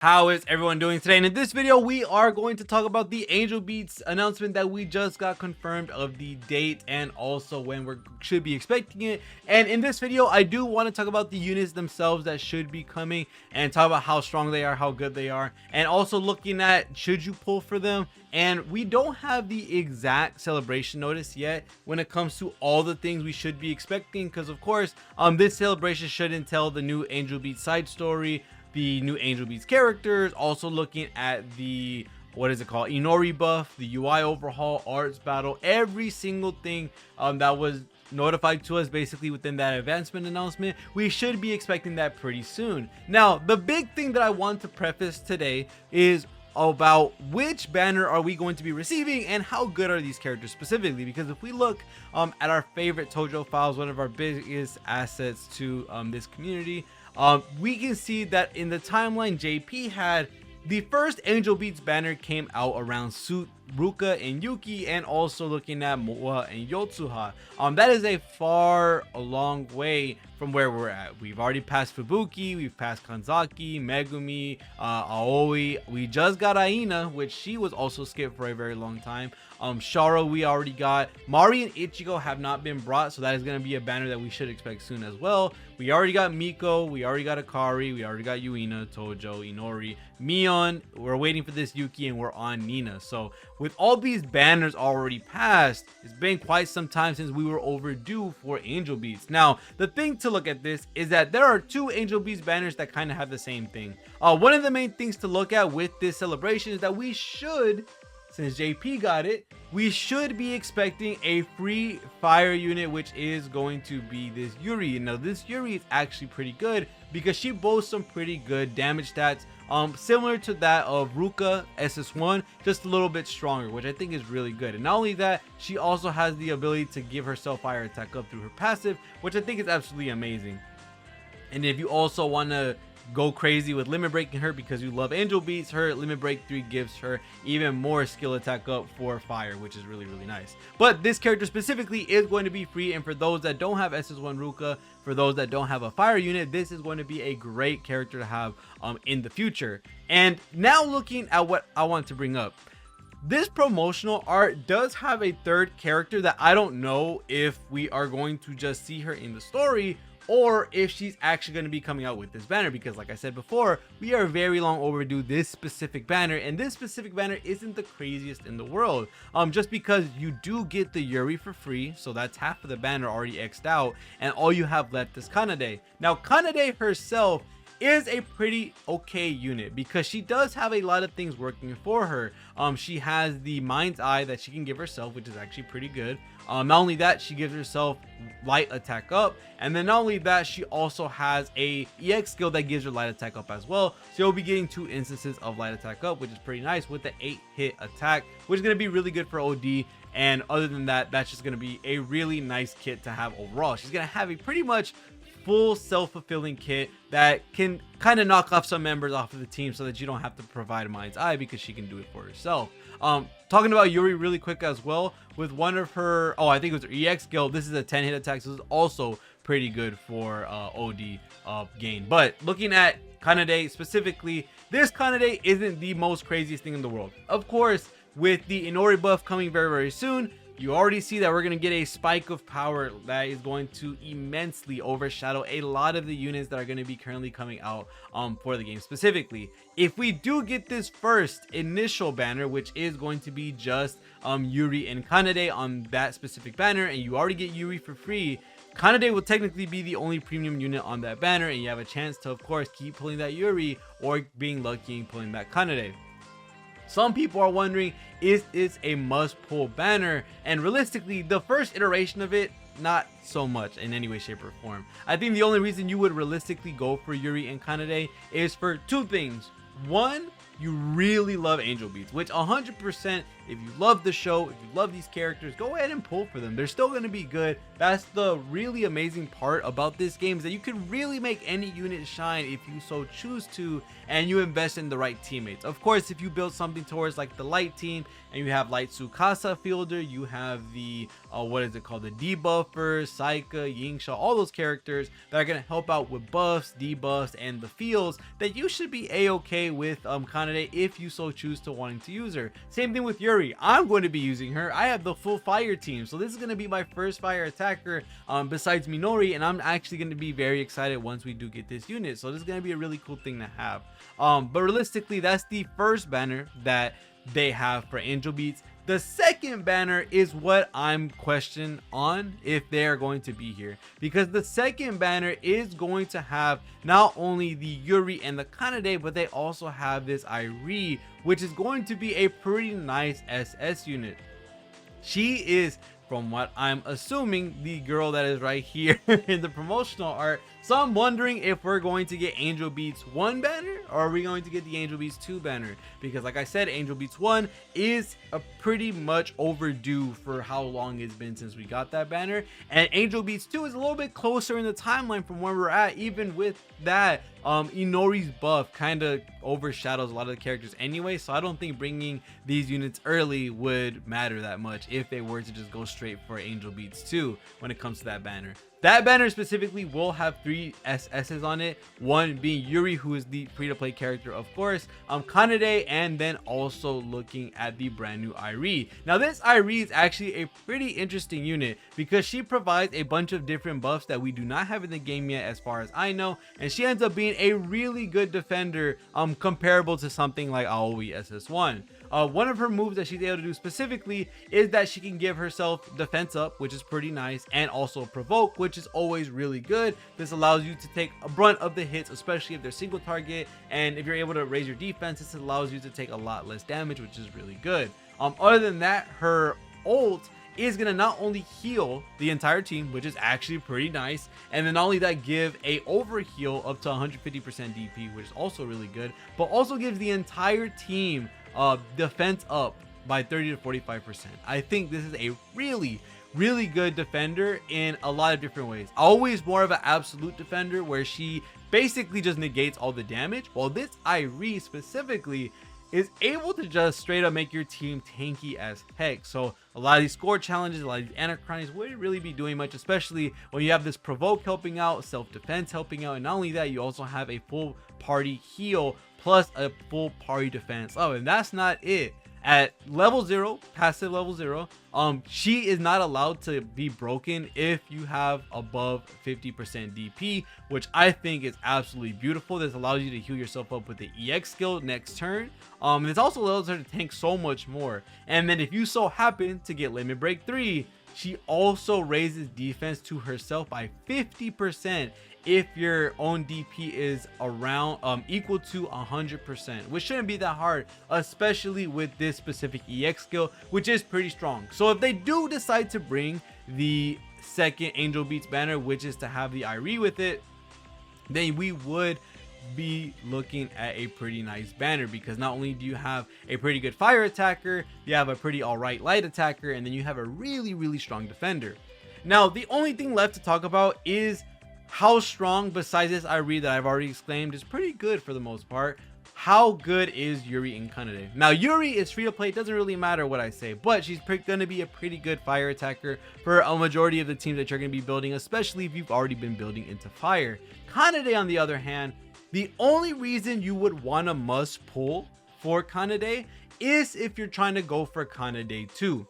How is everyone doing today? And in this video, we are going to talk about the Angel Beats announcement that we just got confirmed of the date and also when we should be expecting it. And in this video, I do want to talk about the units themselves that should be coming and talk about how strong they are, how good they are, and also looking at should you pull for them. And we don't have the exact celebration notice yet when it comes to all the things we should be expecting, because of course this celebration should entail the new Angel Beats side story, the new Angel Beats characters, also looking at the Irie buff, the UI overhaul, arts battle, every single thing that was notified to us basically within that advancement announcement. We should be expecting that pretty soon. Now, the big thing that I want to preface today is about which banner are we going to be receiving and how good are these characters specifically, because if we look at our favorite Tojo files, one of our biggest assets to this community, we can see that in the timeline JP had the first Angel Beats banner came out around Suit Ruka and Yuki, and also looking at Moa and Yotsuha. That is a long way from where we're at. We've already passed Fubuki, we've passed Kanzaki, Megumi, Aoi. We just got Aina, which she was also skipped for a very long time. Sharo we already got. Mari and Ichigo have not been brought, so that is going to be a banner that we should expect soon as well. We already got Miko, we already got Akari, we already got Yuina, Tojo, Inori, Mion. We're waiting for this Yuki, and we're on Nina. So with all these banners already passed, it's been quite some time since we were overdue for Angel Beats. Now, the thing to look at this is that there are two Angel Beats banners that kind of have the same thing. One of the main things to look at with this celebration is that we should, since JP got it, we should be expecting a free fire unit, which is going to be this Yuri. Now, this Yuri is actually pretty good because she boasts some pretty good damage stats, similar to that of Ruka SS1, just a little bit stronger, which I think is really good. And not only that, she also has the ability to give herself fire attack up through her passive, which I think is absolutely amazing. And if you also want to go crazy with limit breaking her because you love Angel Beats, her limit break 3 gives her even more skill attack up for fire, which is really nice. But this character specifically is going to be free, and for those that don't have SS1 Ruka, for those that don't have a fire unit, this is going to be a great character to have in the future. And now looking at what I want to bring up, this promotional art does have a third character that I don't know if we are going to just see her in the story or if she's actually going to be coming out with this banner, because like I said before, we are very long overdue this specific banner, and this specific banner isn't the craziest in the world, just because you do get the Yuri for free, so that's half of the banner already X'd out, and all you have left is Kanade. Now, Kanade herself is a pretty okay unit because she does have a lot of things working for her. She has the Mind's Eye that she can give herself, which is actually pretty good. Not only that, she gives herself light attack up, and then not only that, she also has a EX skill that gives her light attack up as well. So you'll be getting 2 instances of light attack up, which is pretty nice with the 8-hit attack, which is going to be really good for OD. And other than that, that's just going to be a really nice kit to have overall. She's going to have a pretty much full self-fulfilling kit that can kind of knock off some members off of the team so that you don't have to provide a Mind's Eye because she can do it for herself. Talking about Yuri really quick as well, with one of her, I think it was her EX skill, this is a 10-hit attack, so this is also pretty good for OD gain. But looking at Kanade specifically, this Kanade isn't the most craziest thing in the world. Of course, with the Inori buff coming very soon, you already see that we're going to get a spike of power that is going to immensely overshadow a lot of the units that are going to be currently coming out for the game specifically. If we do get this first initial banner, which is going to be just Yuri and Kanade on that specific banner, and you already get Yuri for free, Kanade will technically be the only premium unit on that banner, and you have a chance to, of course, keep pulling that Yuri or being lucky and pulling that Kanade. Some people are wondering, is this a must-pull banner? And realistically, the first iteration of it, not so much in any way, shape, or form. I think the only reason you would realistically go for Yuri and Kanade is for 2 things. One, you really love Angel Beats, which 100% if you love the show, if you love these characters, go ahead and pull for them. They're still going to be good. That's the really amazing part about this game, is that you can really make any unit shine if you so choose to, and you invest in the right teammates. Of course, if you build something towards like the light team and you have Light Tsukasa Fielder, you have the what is it called, the debuffer, Saika, Yingsha, all those characters that are going to help out with buffs, debuffs, and the fields, that you should be a-okay with Kanade if you so choose to wanting to use her. Same thing with Yuri. I'm going to be using her. I have the full fire team, so this is going to be my first fire attacker besides Minori, and I'm actually going to be very excited once we do get this unit. So this is going to be a really cool thing to have. But realistically, that's the first banner that they have for Angel Beats. The second banner is what I'm questioning on if they are going to be here, because the second banner is going to have not only the Yuri and the Kanade, but they also have this Irie, which is going to be a pretty nice SS unit. She is, from what I'm assuming, the girl that is right here in the promotional art. So I'm wondering if we're going to get Angel Beats 1 banner, or are we going to get the Angel Beats 2 banner? Because like I said, Angel Beats 1 is a pretty much overdue for how long it's been since we got that banner, and Angel Beats 2 is a little bit closer in the timeline from where we're at. Even with that, Inori's buff kind of overshadows a lot of the characters anyway, so I don't think bringing these units early would matter that much if they were to just go straight for Angel Beats 2 when it comes to that banner. That banner specifically will have 3 SSs on it, one being Yuri, who is the free-to-play character, of course, Kanade, and then also looking at the brand new Irie. Now this Irie is actually a pretty interesting unit because she provides a bunch of different buffs that we do not have in the game yet, as far as I know, and she ends up being a really good defender, comparable to something like Aoi SS1. One of her moves that she's able to do specifically is that she can give herself defense up, which is pretty nice, and also provoke, which is always really good. This allows you to take a brunt of the hits, especially if they're single target, and if you're able to raise your defense, this allows you to take a lot less damage, which is really good. Other than that, her ult is gonna not only heal the entire team, which is actually pretty nice, and then not only that, give a overheal up to 150% DP, which is also really good, but also gives the entire team defense up by 30 to 45%. I think this is a really good defender in a lot of different ways. Always more of an absolute defender where she basically just negates all the damage, while this Irie specifically is able to just straight up make your team tanky as heck. So a lot of these score challenges, a lot of these anachronies wouldn't really be doing much, especially when you have this provoke helping out, self-defense helping out, and not only that, you also have a full party heal plus a full party defense. Oh, and that's not it. At level 0, passive level 0, she is not allowed to be broken if you have above 50% DP, which I think is absolutely beautiful. This allows you to heal yourself up with the EX skill next turn. This also allows her to tank so much more. And then if you so happen to get Limit Break 3, she also raises defense to herself by 50% if your own DP is around equal to 100%, which shouldn't be that hard, especially with this specific EX skill, which is pretty strong. So if they do decide to bring the second Angel Beats banner, which is to have the Irie with it, then we would be looking at a pretty nice banner, because not only do you have a pretty good fire attacker, you have a pretty alright light attacker, and then you have a really strong defender. Now the only thing left to talk about is how strong, besides this Irie that I've already exclaimed is pretty good for the most part, how good is Yuri and Kanade? Now Yuri is free to play, it doesn't really matter what I say, but she's going to be a pretty good fire attacker for a majority of the teams that you're going to be building, especially if you've already been building into fire. Kanade, on the other hand, the only reason you would want to must pull for Kanade is if you're trying to go for Kanade 2,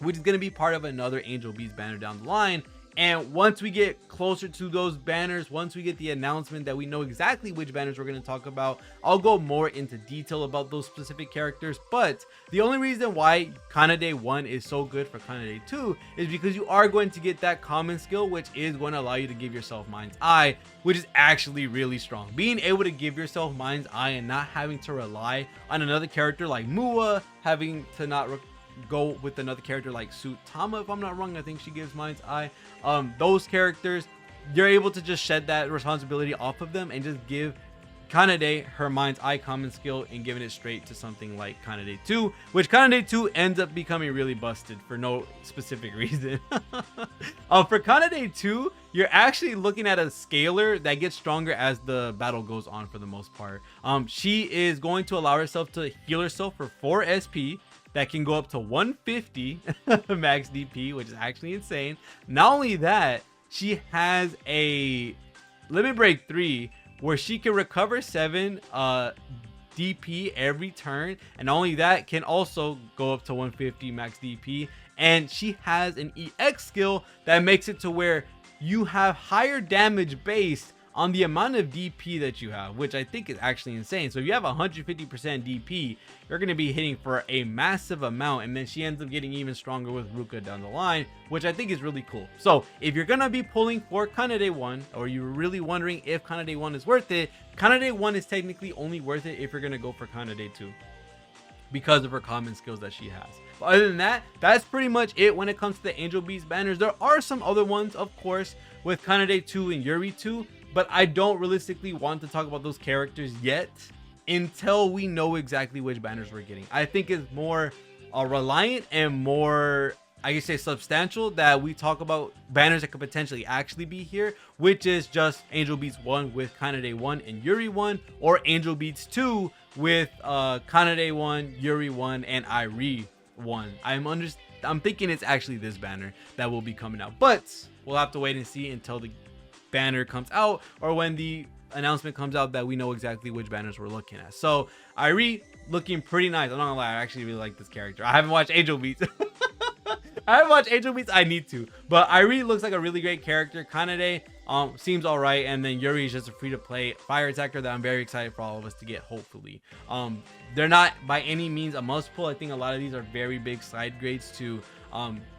which is going to be part of another Angel Beats banner down the line. And once we get closer to those banners, once we get the announcement that we know exactly which banners we're going to talk about, I'll go more into detail about those specific characters. But the only reason why Kanade 1 is so good for Kanade 2 is because you are going to get that common skill, which is going to allow you to give yourself Mind's Eye, which is actually really strong. Being able to give yourself Mind's Eye and not having to rely on another character like Mua, having to not go with another character like Sutama, if I'm not wrong, I think she gives Mind's Eye. Those characters, you're able to just shed that responsibility off of them and just give Kanade her mind's eye common skill and giving it straight to something like Kanade 2, which Kanade 2 ends up becoming really busted for no specific reason. For Kanade 2, you're actually looking at a scaler that gets stronger as the battle goes on for the most part. She is going to allow herself to heal herself for 4 SP. That can go up to 150 max DP, which is actually insane. Not only that, she has a limit break 3 where she can recover 7 DP every turn, and not only that, can also go up to 150 max DP. And she has an EX skill that makes it to where you have higher damage based on the amount of DP that you have, which I think is actually insane. So if you have 150% DP, you're going to be hitting for a massive amount, and then she ends up getting even stronger with Ruka down the line, which I think is really cool. So if you're going to be pulling for Kanade 1, or you're really wondering if Kanade 1 is worth it, Kanade 1 is technically only worth it if you're going to go for Kanade 2 because of her common skills that she has. But other than that, that's pretty much it when it comes to the Angel Beats banners. There are some other ones, of course, with Kanade 2 and Yuri 2, but I don't realistically want to talk about those characters yet until we know exactly which banners we're getting. I think it's more reliant and more, I can say, substantial that we talk about banners that could potentially actually be here, which is just Angel Beats 1 with Kanade 1 and Yuri 1, or Angel Beats 2 with Kanade 1, Yuri 1, and Irie 1. I'm thinking it's actually this banner that will be coming out, but we'll have to wait and see until the banner comes out, or when the announcement comes out, that we know exactly which banners we're looking at. So Irie looking pretty nice. I'm not gonna lie, I actually really like this character. I haven't watched Angel Beats. I haven't watched Angel Beats. I need to, but Irie looks like a really great character. Kanade seems all right, and then Yuri is just a free-to-play fire attacker that I'm very excited for all of us to get, hopefully. They're not by any means a must pull. I think a lot of these are very big side grades to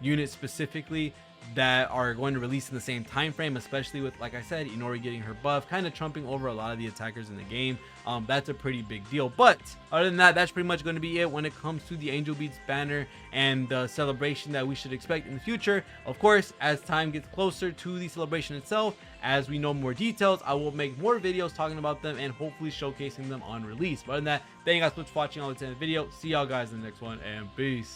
units specifically that are going to release in the same time frame, especially with, like I said, Irie getting her buff, kind of trumping over a lot of the attackers in the game. That's a pretty big deal. But other than that, that's pretty much going to be it when it comes to the Angel Beats banner and the celebration that we should expect in the future. Of course, as time gets closer to the celebration itself, as we know more details, I will make more videos talking about them and hopefully showcasing them on release. But other than that, thank you guys so much for watching all the time the video. See y'all guys in the next one, and peace.